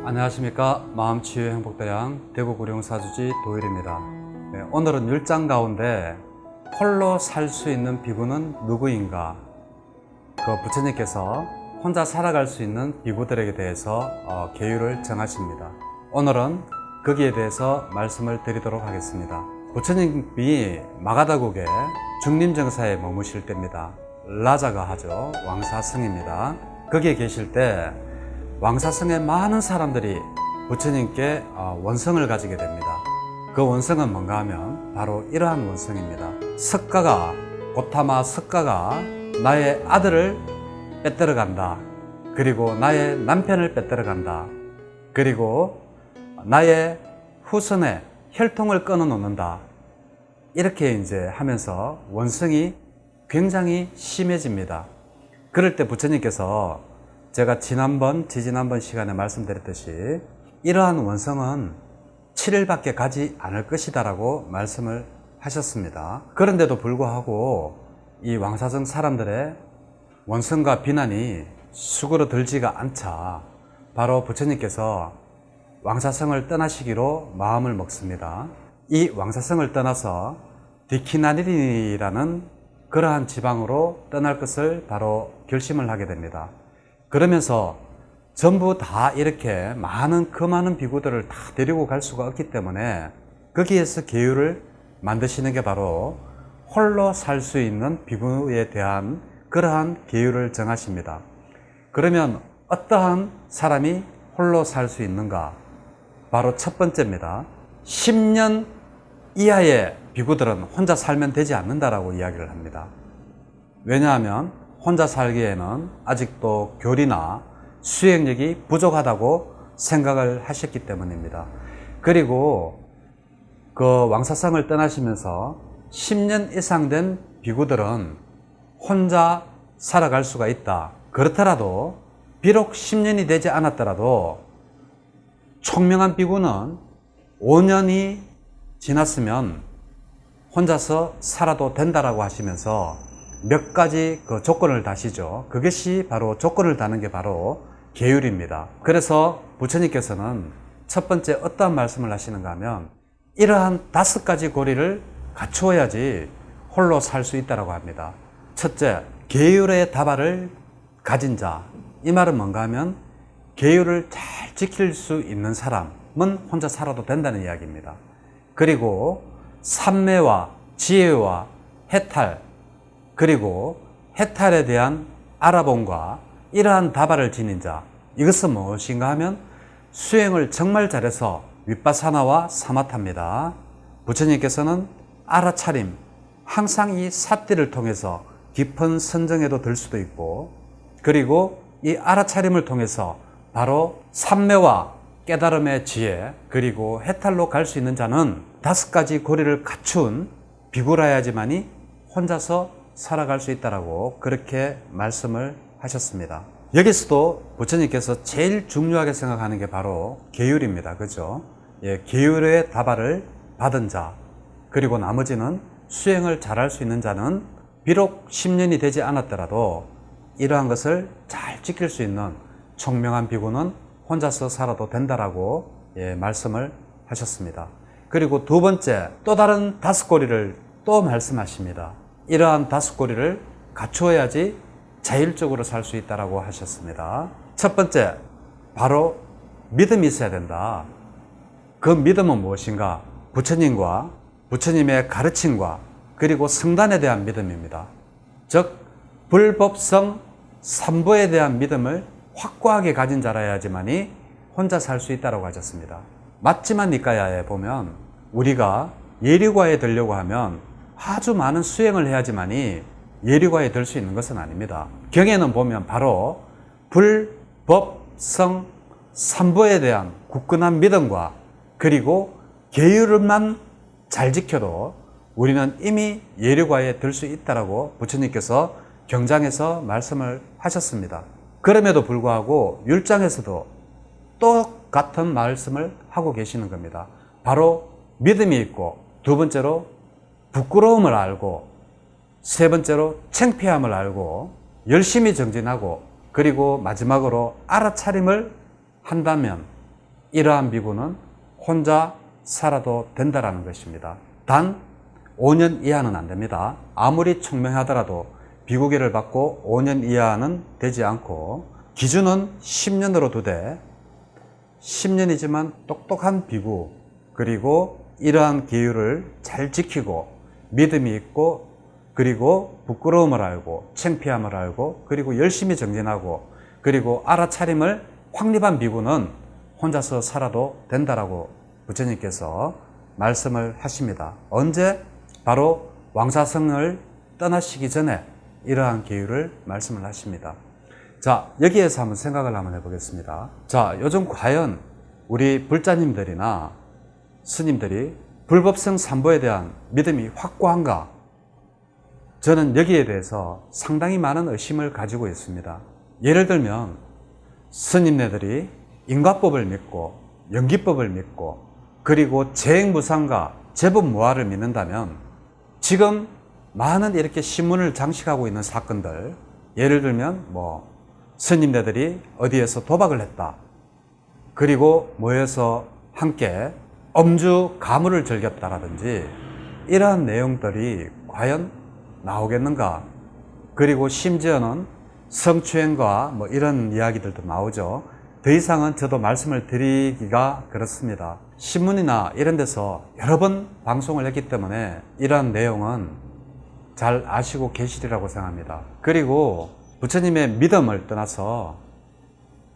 안녕하십니까. 마음치유 행복대양 대구 구룡사주지 도일입니다. 오늘은 율장 가운데 홀로 살 수 있는 비구는 누구인가, 부처님께서 혼자 살아갈 수 있는 비구들에게 대해서 계율을 정하십니다. 오늘은 거기에 대해서 말씀을 드리도록 하겠습니다. 부처님이 마가다국의 중림정사에 머무실 때입니다. 라자가 하죠. 왕사성입니다. 거기에 계실 때 왕사성의 많은 사람들이 부처님께 원성을 가지게 됩니다. 그 원성은 뭔가 하면 바로 이러한 원성입니다. 고타마 석가가 나의 아들을 빼앗아 간다. 그리고 나의 남편을 빼앗아 간다. 그리고 나의 후손의 혈통을 끊어 놓는다. 이렇게 이제 하면서 원성이 굉장히 심해집니다. 그럴 때 부처님께서 제가 지지난번 시간에 말씀드렸듯이 이러한 원성은 7일밖에 가지 않을 것이다 라고 말씀을 하셨습니다. 그런데도 불구하고 이 왕사성 사람들의 원성과 비난이 수그러들지가 않자 바로 부처님께서 왕사성을 떠나시기로 마음을 먹습니다. 이 왕사성을 떠나서 디키나니라는 그러한 지방으로 떠날 것을 바로 결심을 하게 됩니다. 그러면서 전부 다 이렇게 그 많은 비구들을 다 데리고 갈 수가 없기 때문에 거기에서 계율을 만드시는 게 바로 홀로 살 수 있는 비구에 대한 그러한 계율을 정하십니다. 그러면 어떠한 사람이 홀로 살 수 있는가? 바로 첫 번째입니다. 10년 이하의 비구들은 혼자 살면 되지 않는다라고 이야기를 합니다. 왜냐하면 혼자 살기에는 아직도 교리나 수행력이 부족하다고 생각을 하셨기 때문입니다. 그리고 그 왕사성을 떠나시면서 10년 이상 된 비구들은 혼자 살아갈 수가 있다. 그렇더라도 비록 10년이 되지 않았더라도 총명한 비구는 5년이 지났으면 혼자서 살아도 된다라고 하시면서 몇 가지 조건을 다시죠. 그것이 바로 조건을 다는 게 바로 계율입니다. 그래서 부처님께서는 첫 번째 어떠한 말씀을 하시는가 하면 이러한 5가지 고리를 갖추어야지 홀로 살 수 있다고 합니다. 첫째, 계율의 다발을 가진 자. 이 말은 뭔가 하면 계율을 잘 지킬 수 있는 사람은 혼자 살아도 된다는 이야기입니다. 그리고 삼매와 지혜와 해탈, 그리고 해탈에 대한 알아봄과 이러한 다발을 지닌 자, 이것은 무엇인가 하면 수행을 정말 잘해서 윗바사나와 사마타입니다. 부처님께서는 알아차림, 항상 이 사띠를 통해서 깊은 선정에도 들 수도 있고, 그리고 이 알아차림을 통해서 바로 삼매와 깨달음의 지혜, 그리고 해탈로 갈 수 있는 자는 5가지 고리를 갖춘 비구라야지만이 혼자서 살아갈 수 있다라고 그렇게 말씀을 하셨습니다. 여기서도 부처님께서 제일 중요하게 생각하는 게 바로 계율입니다. 그죠? 계율의 다발을 받은 자, 그리고 나머지는 수행을 잘할 수 있는 자는 비록 10년이 되지 않았더라도 이러한 것을 잘 지킬 수 있는 총명한 비구는 혼자서 살아도 된다라고 말씀을 하셨습니다. 그리고 두 번째, 또 다른 5고리를 또 말씀하십니다. 이러한 5고리를 갖추어야지 자율적으로 살 수 있다라고 하셨습니다. 첫 번째, 바로 믿음이 있어야 된다. 그 믿음은 무엇인가? 부처님과 부처님의 가르침과 그리고 성단에 대한 믿음입니다. 즉 불법성 삼보에 대한 믿음을 확고하게 가진 자라야지만이 혼자 살 수 있다고 하셨습니다. 맞지만 니까야에 보면 우리가 예류과에 들려고 하면 아주 많은 수행을 해야지만이 예류과에 들 수 있는 것은 아닙니다. 경에는 보면 바로 불법성 삼보에 대한 굳건한 믿음과 그리고 계율만 잘 지켜도 우리는 이미 예류과에 들 수 있다라고 부처님께서 경장에서 말씀을 하셨습니다. 그럼에도 불구하고 율장에서도 똑같은 말씀을 하고 계시는 겁니다. 바로 믿음이 있고, 두 번째로 부끄러움을 알고, 세 번째로 창피함을 알고 열심히 정진하고, 그리고 마지막으로 알아차림을 한다면 이러한 비구는 혼자 살아도 된다라는 것입니다. 단 5년 이하는 안 됩니다. 아무리 총명하더라도 비구계를 받고 5년 이하는 되지 않고 기준은 10년으로 두되 10년이지만 똑똑한 비구 그리고 이러한 계율을 잘 지키고 믿음이 있고 그리고 부끄러움을 알고 창피함을 알고 그리고 열심히 정진하고 그리고 알아차림을 확립한 비구는 혼자서 살아도 된다라고 부처님께서 말씀을 하십니다. 언제? 바로 왕사성을 떠나시기 전에 이러한 계율을 말씀을 하십니다. 자, 여기에서 한번 생각을 한번 해보겠습니다. 자, 요즘 과연 우리 불자님들이나 스님들이 불법성 삼보에 대한 믿음이 확고한가? 저는 여기에 대해서 상당히 많은 의심을 가지고 있습니다. 예를 들면 스님네들이 인과법을 믿고 연기법을 믿고 그리고 재행무상과 제법무화를 믿는다면 지금 많은 이렇게 신문을 장식하고 있는 사건들, 예를 들면 스님네들이 어디에서 도박을 했다, 그리고 모여서 함께 엄주 가물을 즐겼다라든지 이러한 내용들이 과연 나오겠는가? 그리고 심지어는 성추행과 이런 이야기들도 나오죠. 더 이상은 저도 말씀을 드리기가 그렇습니다. 신문이나 이런 데서 여러 번 방송을 했기 때문에 이러한 내용은 잘 아시고 계시리라고 생각합니다. 그리고 부처님의 믿음을 떠나서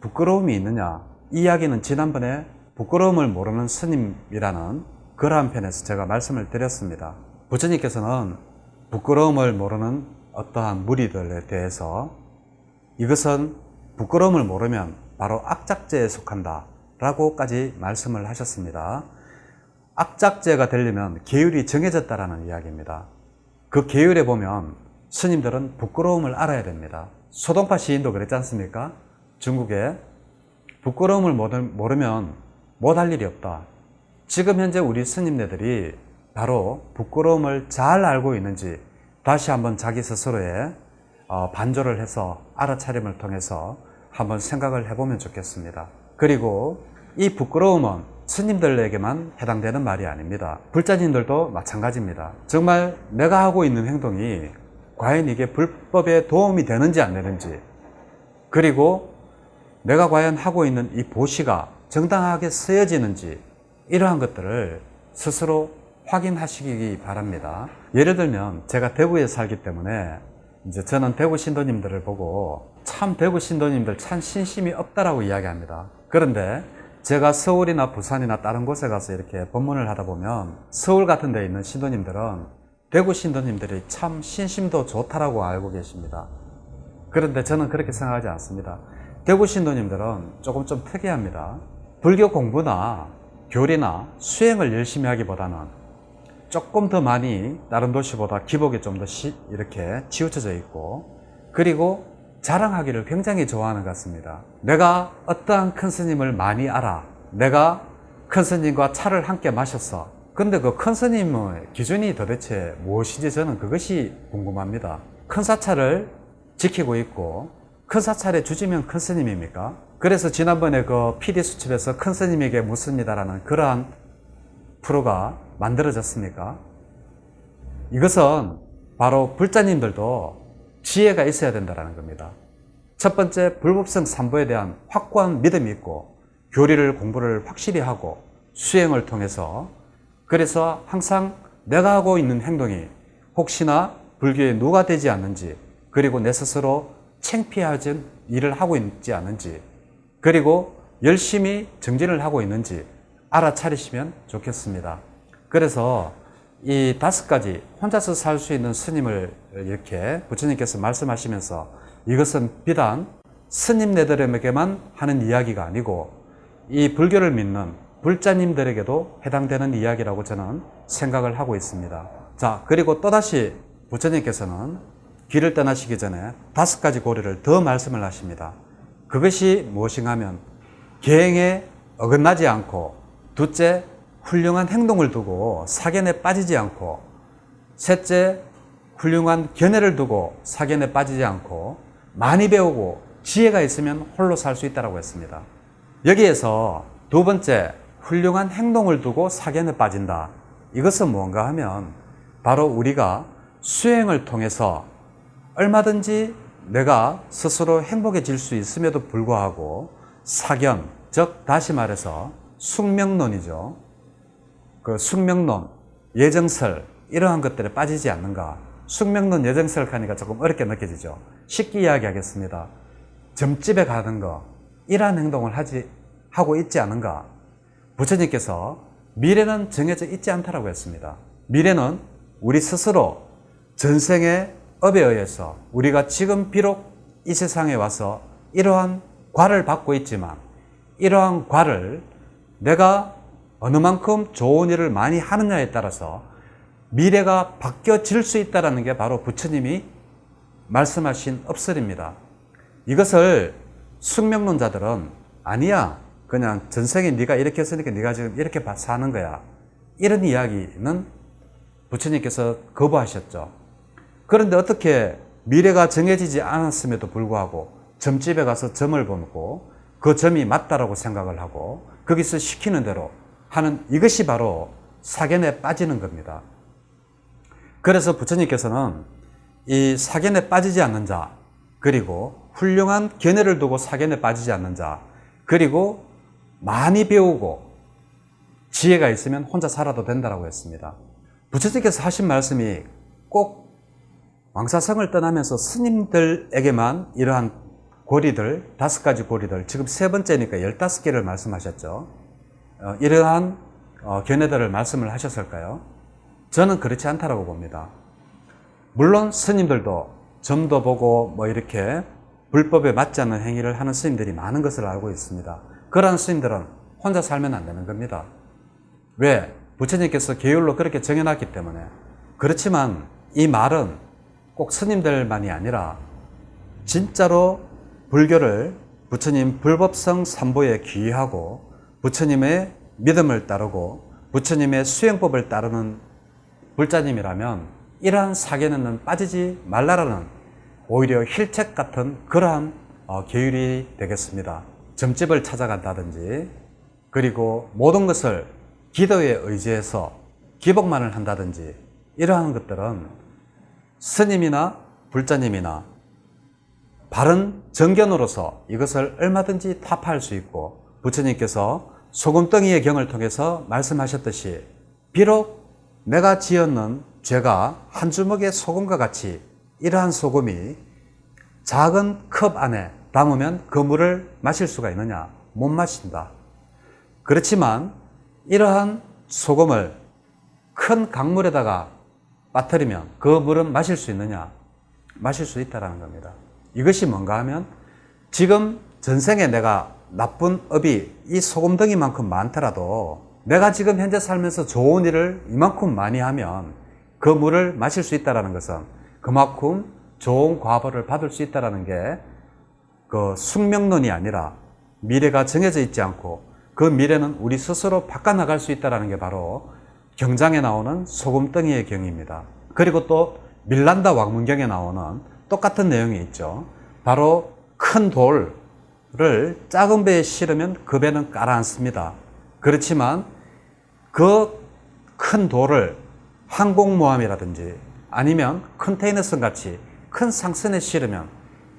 부끄러움이 있느냐? 이 이야기는 지난번에 부끄러움을 모르는 스님이라는 글 한 편에서 제가 말씀을 드렸습니다. 부처님께서는 부끄러움을 모르는 어떠한 무리들에 대해서 이것은 부끄러움을 모르면 바로 악작죄에 속한다 라고까지 말씀을 하셨습니다. 악작죄가 되려면 계율이 정해졌다라는 이야기입니다. 그 계율에 보면 스님들은 부끄러움을 알아야 됩니다. 소동파 시인도 그랬지 않습니까? 중국에 부끄러움을 모르면 못할 일이 없다. 지금 현재 우리 스님네들이 바로 부끄러움을 잘 알고 있는지 다시 한번 자기 스스로의 반조를 해서 알아차림을 통해서 한번 생각을 해보면 좋겠습니다. 그리고 이 부끄러움은 스님들에게만 해당되는 말이 아닙니다. 불자님들도 마찬가지입니다. 정말 내가 하고 있는 행동이 과연 이게 불법에 도움이 되는지 안 되는지, 그리고 내가 과연 하고 있는 이 보시가 정당하게 쓰여지는지, 이러한 것들을 스스로 확인하시기 바랍니다. 예를 들면 제가 대구에 살기 때문에 이제 저는 대구 신도님들을 보고 참 대구 신도님들 참 신심이 없다라고 이야기합니다. 그런데 제가 서울이나 부산이나 다른 곳에 가서 이렇게 법문을 하다 보면 서울 같은 데 있는 신도님들은 대구 신도님들이 참 신심도 좋다라고 알고 계십니다. 그런데 저는 그렇게 생각하지 않습니다. 대구 신도님들은 조금 좀 특이합니다. 불교 공부나 교리나 수행을 열심히 하기보다는 조금 더 많이 다른 도시보다 기복이 좀 더 이렇게 치우쳐져 있고, 그리고 자랑하기를 굉장히 좋아하는 것 같습니다. 내가 어떠한 큰 스님을 많이 알아. 내가 큰 스님과 차를 함께 마셨어. 근데 그 큰 스님의 기준이 도대체 무엇인지 저는 그것이 궁금합니다. 큰 사찰을 지키고 있고 큰 사찰의 주지면 큰 스님입니까? 그래서 지난번에 그 PD 수첩에서 큰 스님에게 묻습니다라는 그러한 프로가 만들어졌습니까? 이것은 바로 불자님들도 지혜가 있어야 된다는 겁니다. 첫 번째, 불법성 삼보에 대한 확고한 믿음이 있고 교리를 공부를 확실히 하고 수행을 통해서, 그래서 항상 내가 하고 있는 행동이 혹시나 불교에 누가 되지 않는지, 그리고 내 스스로 창피하진 일을 하고 있지 않는지, 그리고 열심히 정진을 하고 있는지 알아차리시면 좋겠습니다. 그래서 이 5가지 혼자서 살 수 있는 스님을 이렇게 부처님께서 말씀하시면서 이것은 비단 스님네들에게만 하는 이야기가 아니고 이 불교를 믿는 불자님들에게도 해당되는 이야기라고 저는 생각을 하고 있습니다. 자, 그리고 또다시 부처님께서는 길을 떠나시기 전에 5가지 고려를 더 말씀을 하십니다. 그것이 무엇인가 하면 계행에 어긋나지 않고, 둘째, 훌륭한 행동을 두고 사견에 빠지지 않고, 셋째, 훌륭한 견해를 두고 사견에 빠지지 않고, 많이 배우고 지혜가 있으면 홀로 살 수 있다고 했습니다. 여기에서 두 번째, 훌륭한 행동을 두고 사견에 빠진다. 이것은 뭔가 하면 바로 우리가 수행을 통해서 얼마든지 내가 스스로 행복해질 수 있음에도 불구하고 사견, 즉 다시 말해서 숙명론이죠. 그 숙명론, 예정설 이러한 것들에 빠지지 않는가. 숙명론, 예정설 하니까 조금 어렵게 느껴지죠. 쉽게 이야기하겠습니다. 점집에 가는 거, 이러한 행동을 하고 있지 않은가. 부처님께서 미래는 정해져 있지 않다라고 했습니다. 미래는 우리 스스로 전생의 업에 의해서 우리가 지금 비록 이 세상에 와서 이러한 과를 받고 있지만 이러한 과를 내가 어느 만큼 좋은 일을 많이 하느냐에 따라서 미래가 바뀌어질 수 있다는 게 바로 부처님이 말씀하신 업설입니다. 이것을 숙명론자들은 아니야, 그냥 전생에 네가 이렇게 했으니까 네가 지금 이렇게 사는 거야, 이런 이야기는 부처님께서 거부하셨죠. 그런데 어떻게 미래가 정해지지 않았음에도 불구하고 점집에 가서 점을 보고 그 점이 맞다라고 생각을 하고 거기서 시키는 대로 하는, 이것이 바로 사견에 빠지는 겁니다. 그래서 부처님께서는 이 사견에 빠지지 않는 자, 그리고 훌륭한 견해를 두고 사견에 빠지지 않는 자, 그리고 많이 배우고 지혜가 있으면 혼자 살아도 된다고 했습니다. 부처님께서 하신 말씀이 꼭 왕사성을 떠나면서 스님들에게만 이러한 고리들, 5가지 고리들, 지금 세 번째니까 15개를 말씀하셨죠. 이러한 견해들을 말씀을 하셨을까요? 저는 그렇지 않다라고 봅니다. 물론 스님들도 점도 보고 뭐 이렇게 불법에 맞지 않는 행위를 하는 스님들이 많은 것을 알고 있습니다. 그러한 스님들은 혼자 살면 안 되는 겁니다. 왜? 부처님께서 계율로 그렇게 정해놨기 때문에. 그렇지만 이 말은 꼭 스님들만이 아니라 진짜로 불교를 부처님 불법성 삼보에 귀의하고 부처님의 믿음을 따르고 부처님의 수행법을 따르는 불자님이라면 이러한 사견에는 빠지지 말라라는 오히려 힐책 같은 그러한 계율이 되겠습니다. 점집을 찾아간다든지, 그리고 모든 것을 기도에 의지해서 기복만을 한다든지, 이러한 것들은 스님이나 불자님이나 바른 정견으로서 이것을 얼마든지 타파할 수 있고, 부처님께서 소금덩이의 경을 통해서 말씀하셨듯이 비록 내가 지었는 죄가 한 주먹의 소금과 같이 이러한 소금이 작은 컵 안에 담으면 그 물을 마실 수가 있느냐? 못 마신다. 그렇지만 이러한 소금을 큰 강물에다가 빠뜨리면 그 물은 마실 수 있느냐? 마실 수 있다는 겁니다. 이것이 뭔가 하면 지금 전생에 내가 나쁜 업이 이 소금덩이만큼 많더라도 내가 지금 현재 살면서 좋은 일을 이만큼 많이 하면 그 물을 마실 수 있다는 것은 그만큼 좋은 과보를 받을 수 있다는 게 그 숙명론이 아니라 미래가 정해져 있지 않고 그 미래는 우리 스스로 바꿔나갈 수 있다는 게 바로 경장에 나오는 소금덩이의 경입니다. 그리고 또 밀란다 왕문경에 나오는 똑같은 내용이 있죠. 바로 큰 돌을 작은 배에 실으면 그 배는 가라앉습니다. 그렇지만 그 큰 돌을 항공모함이라든지 아니면 컨테이너선 같이 큰 상선에 실으면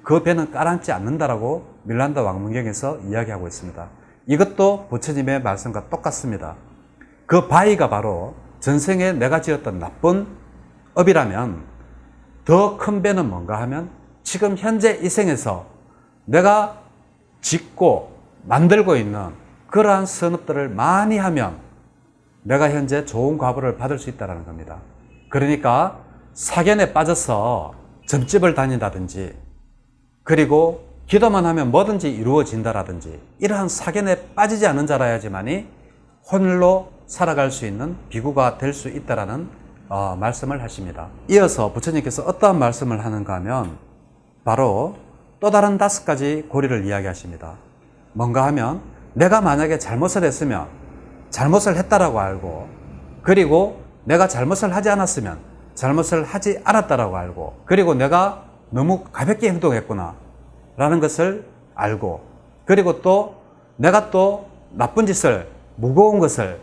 그 배는 가라앉지 않는다라고 밀란다 왕문경에서 이야기하고 있습니다. 이것도 부처님의 말씀과 똑같습니다. 그 바위가 바로 전생에 내가 지었던 나쁜 업이라면 더 큰 배는 뭔가 하면 지금 현재 이 생에서 내가 짓고 만들고 있는 그러한 선업들을 많이 하면 내가 현재 좋은 과보를 받을 수 있다는 겁니다. 그러니까 사견에 빠져서 점집을 다닌다든지, 그리고 기도만 하면 뭐든지 이루어진다라든지, 이러한 사견에 빠지지 않은 자라야지만이 혼일로 살아갈 수 있는 비구가 될 수 있다라는 말씀을 하십니다. 이어서 부처님께서 어떠한 말씀을 하는가 하면 바로 또 다른 5가지 고리를 이야기하십니다. 뭔가 하면 내가 만약에 잘못을 했으면 잘못을 했다라고 알고, 그리고 내가 잘못을 하지 않았으면 잘못을 하지 않았다라고 알고, 그리고 내가 너무 가볍게 행동했구나 라는 것을 알고, 그리고 또 내가 또 나쁜 짓을, 무거운 것을,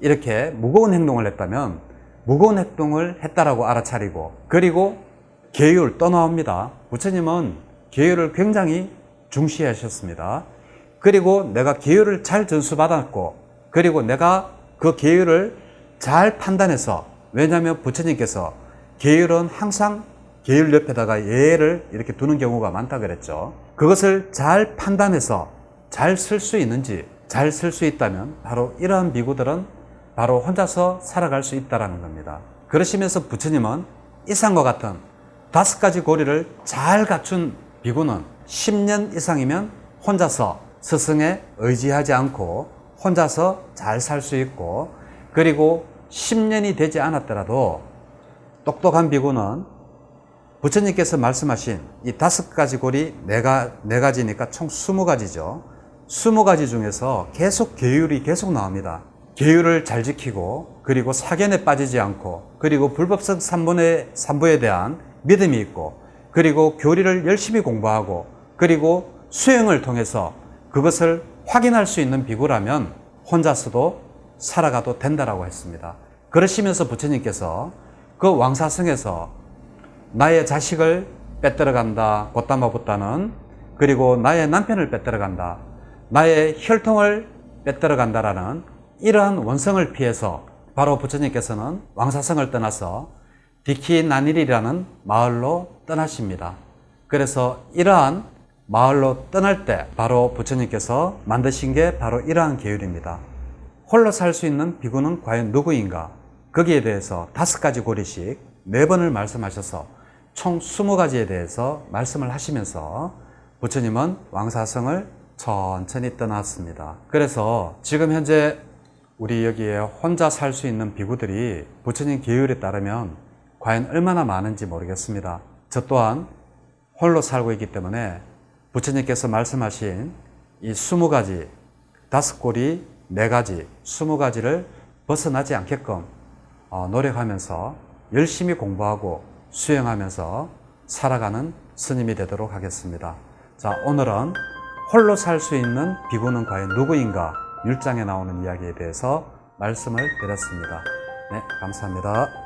이렇게 무거운 행동을 했다면 무거운 행동을 했다라고 알아차리고, 그리고 계율 떠나옵니다. 부처님은 계율을 굉장히 중시하셨습니다. 그리고 내가 계율을 잘 전수받았고, 그리고 내가 그 계율을 잘 판단해서, 왜냐하면 부처님께서 계율은 항상 계율 옆에다가 예를 이렇게 두는 경우가 많다 그랬죠. 그것을 잘 판단해서 잘 쓸 수 있는지, 잘 쓸 수 있다면 바로 이러한 비구들은 바로 혼자서 살아갈 수 있다는 겁니다. 그러시면서 부처님은 이상과 같은 5가지 고리를 잘 갖춘 비구는 10년 이상이면 혼자서 스승에 의지하지 않고 혼자서 잘 살 수 있고, 그리고 10년이 되지 않았더라도 똑똑한 비구는 부처님께서 말씀하신 이 5가지 고리 4가지니까 총 20가지죠. 20가지 중에서 계속 계율이 계속 나옵니다. 계율을 잘 지키고, 그리고 사견에 빠지지 않고, 그리고 불법성 삼부에 대한 믿음이 있고, 그리고 교리를 열심히 공부하고, 그리고 수행을 통해서 그것을 확인할 수 있는 비구라면 혼자서도 살아가도 된다라고 했습니다. 그러시면서 부처님께서 그 왕사성에서 나의 자식을 빼들어간다, 곧다마붓다는, 그리고 나의 남편을 빼들어간다, 나의 혈통을 빼들어간다라는 이러한 원성을 피해서 바로 부처님께서는 왕사성을 떠나서 디키나닐이라는 마을로 떠나십니다. 그래서 이러한 마을로 떠날 때 바로 부처님께서 만드신 게 바로 이러한 계율입니다. 홀로 살 수 있는 비구는 과연 누구인가? 거기에 대해서 5가지 고리씩 4번을 말씀하셔서 총 20가지에 대해서 말씀을 하시면서 부처님은 왕사성을 천천히 떠났습니다. 그래서 지금 현재 우리 여기에 혼자 살 수 있는 비구들이 부처님 계율에 따르면 과연 얼마나 많은지 모르겠습니다. 저 또한 홀로 살고 있기 때문에 부처님께서 말씀하신 이 20가지, 5고리, 4가지, 20가지를 벗어나지 않게끔 노력하면서 열심히 공부하고 수행하면서 살아가는 스님이 되도록 하겠습니다. 자, 오늘은 홀로 살 수 있는 비구는 과연 누구인가? 율장에 나오는 이야기에 대해서 말씀을 드렸습니다. 네, 감사합니다.